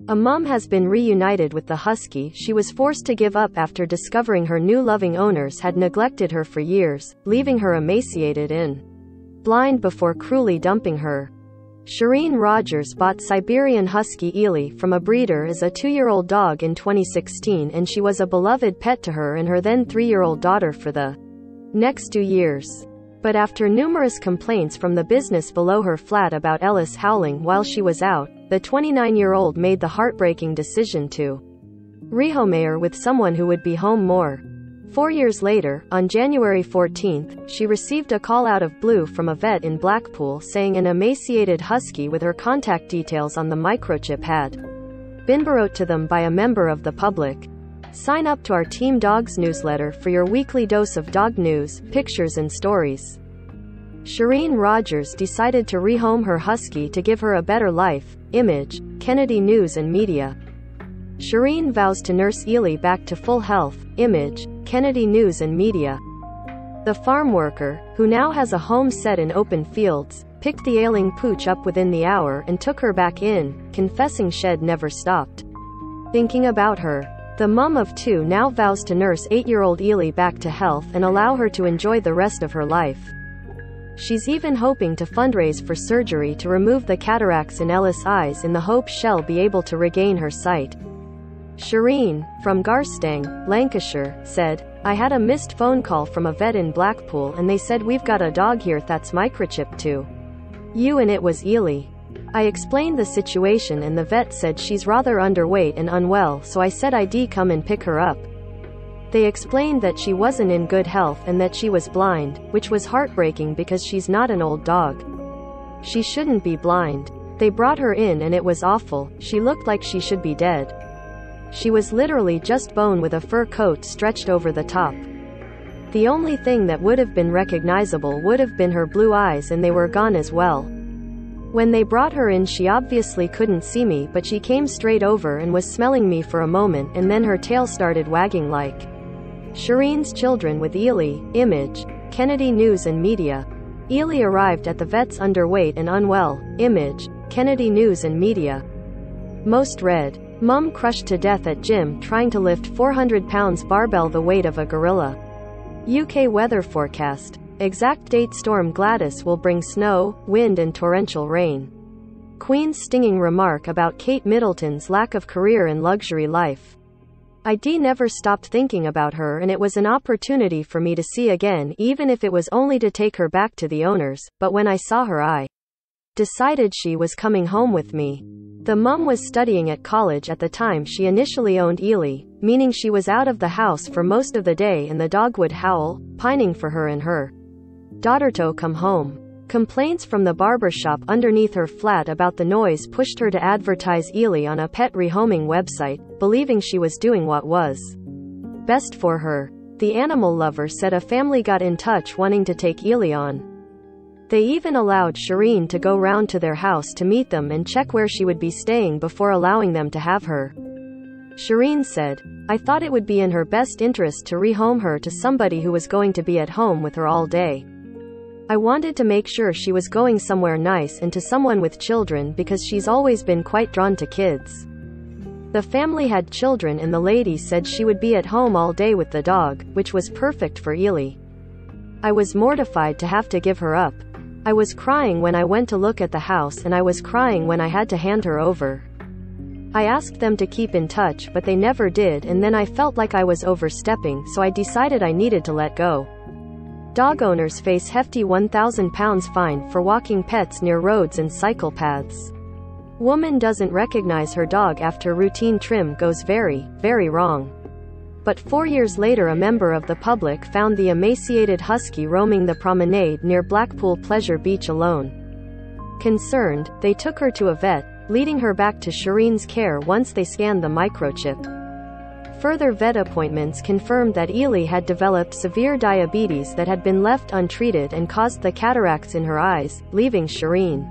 A mom has been reunited with the husky she was forced to give up after discovering her new loving owners had neglected her for years, leaving her emaciated and blind before cruelly dumping her. Shireen Rogers bought Siberian Husky Ely from a breeder as a 2-year-old dog in 2016, and she was a beloved pet to her and her then 3-year-old daughter for the next 2 years. But after numerous complaints from the business below her flat about Ellis howling while she was out, the 29-year-old made the heartbreaking decision to rehome her with someone who would be home more. 4 years later, on January 14, she received a call out of blue from a vet in Blackpool saying an emaciated husky with her contact details on the microchip had been brought to them by a member of the public. Sign up to our Team Dogs newsletter for your weekly dose of dog news, pictures and stories. Shireen Rogers decided to rehome her husky to give her a better life. Image, Kennedy News and Media. Shireen vows to nurse Ely back to full health. Image, Kennedy News and Media. The farm worker, who now has a home set in open fields, picked the ailing pooch up within the hour and took her back in, confessing she'd never stopped thinking about her. The mum of 2 now vows to nurse 8-year-old Ely back to health and allow her to enjoy the rest of her life. She's even hoping to fundraise for surgery to remove the cataracts in Ellis' eyes in the hope she'll be able to regain her sight. Shireen, from Garstang, Lancashire, said, "I had a missed phone call from a vet in Blackpool and they said we've got a dog here that's microchipped to you and it was Ely. I explained the situation and the vet said she's rather underweight and unwell, so I said I'd come and pick her up. They explained that she wasn't in good health and that she was blind, which was heartbreaking because she's not an old dog. She shouldn't be blind. They brought her in and it was awful, she looked like she should be dead. She was literally just bone with a fur coat stretched over the top. The only thing that would have been recognizable would have been her blue eyes, and they were gone as well. When they brought her in she obviously couldn't see me, but she came straight over and was smelling me for a moment and then her tail started wagging like Shireen's children with Ely. Image, Kennedy News and Media. Ely arrived at the vet's underweight and unwell. Image, Kennedy News and Media. Most read. Mum crushed to death at gym trying to lift 400 pounds barbell the weight of a gorilla. UK weather forecast. Exact date: Storm Gladys will bring snow, wind and torrential rain. Queen's stinging remark about Kate Middleton's lack of career and luxury life. I'd never stopped thinking about her and it was an opportunity for me to see again, even if it was only to take her back to the owners, but when I saw her I decided she was coming home with me. The mum was studying at college at the time she initially owned Ely, meaning she was out of the house for most of the day and the dog would howl, pining for her and her daughter to come home. Complaints from the barber shop underneath her flat about the noise pushed her to advertise Ely on a pet rehoming website, believing she was doing what was best for her. The animal lover said a family got in touch wanting to take Ely on. They even allowed Shireen to go round to their house to meet them and check where she would be staying before allowing them to have her. Shireen said, "I thought it would be in her best interest to rehome her to somebody who was going to be at home with her all day. I wanted to make sure she was going somewhere nice and to someone with children because she's always been quite drawn to kids." The family had children and the lady said she would be at home all day with the dog, which was perfect for Ely. "I was mortified to have to give her up. I was crying when I went to look at the house and I was crying when I had to hand her over. I asked them to keep in touch but they never did, and then I felt like I was overstepping, so I decided I needed to let go." Dog owners face hefty £1,000 fine for walking pets near roads and cycle paths. Woman doesn't recognize her dog after routine trim goes very, very wrong. But 4 years later a member of the public found the emaciated husky roaming the promenade near Blackpool Pleasure Beach alone. Concerned, they took her to a vet, leading her back to Shireen's care once they scanned the microchip. Further vet appointments confirmed that Ely had developed severe diabetes that had been left untreated and caused the cataracts in her eyes, leaving Shireen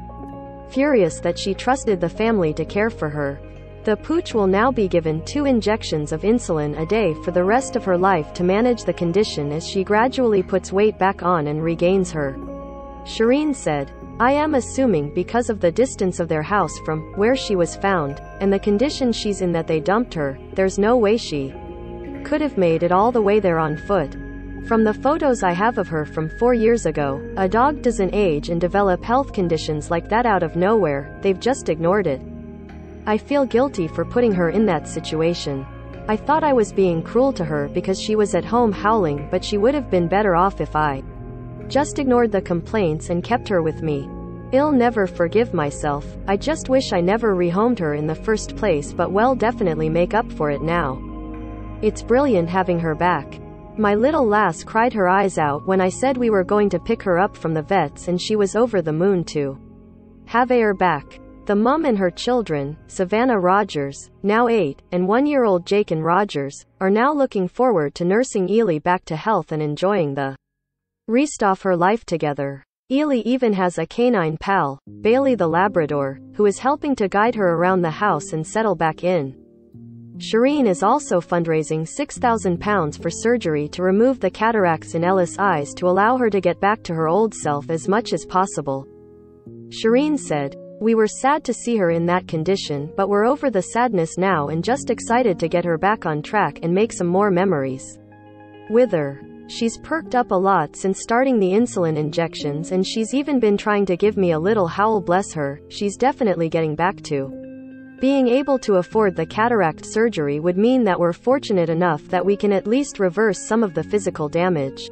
furious that she trusted the family to care for her. The pooch will now be given 2 injections of insulin a day for the rest of her life to manage the condition as she gradually puts weight back on and regains her. Shireen said, I am assuming because of the distance of their house from where she was found, and the condition she's in that they dumped her, there's no way she could have made it all the way there on foot. From the photos I have of her from 4 years ago, a dog doesn't age and develop health conditions like that out of nowhere, they've just ignored it. I feel guilty for putting her in that situation. I thought I was being cruel to her because she was at home howling, but she would have been better off if I just ignored the complaints and kept her with me. I'll never forgive myself. I just wish I never rehomed her in the first place, but will definitely make up for it now. It's brilliant having her back. My little lass cried her eyes out when I said we were going to pick her up from the vets, and she was over the moon to have her back. The mum and her children, Savannah Rogers, now 8, and 1-year-old Jaken Rogers, are now looking forward to nursing Ely back to health and enjoying the rest of her life together. Ely even has a canine pal, Bailey the Labrador, who is helping to guide her around the house and settle back in. Shireen is also fundraising £6,000 for surgery to remove the cataracts in Ella's eyes to allow her to get back to her old self as much as possible. Shireen said, "We were sad to see her in that condition, but we're over the sadness now and just excited to get her back on track and make some more memories with her. She's perked up a lot since starting the insulin injections, and she's even been trying to give me a little howl, bless her. She's definitely getting back to being able to afford the cataract surgery would mean that we're fortunate enough that we can at least reverse some of the physical damage.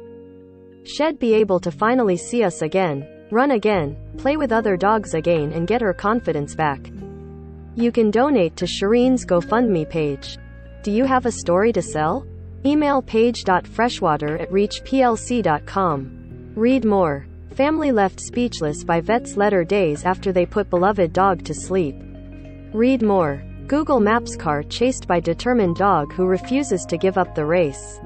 She'd be able to finally see us again, run again, play with other dogs again, and get her confidence back." You can donate to Shireen's GoFundMe page. Do you have a story to sell? Email page.freshwater@reachplc.com. Read more. Family left speechless by vet's letter days after they put beloved dog to sleep. Read more. Google Maps car chased by determined dog who refuses to give up the race.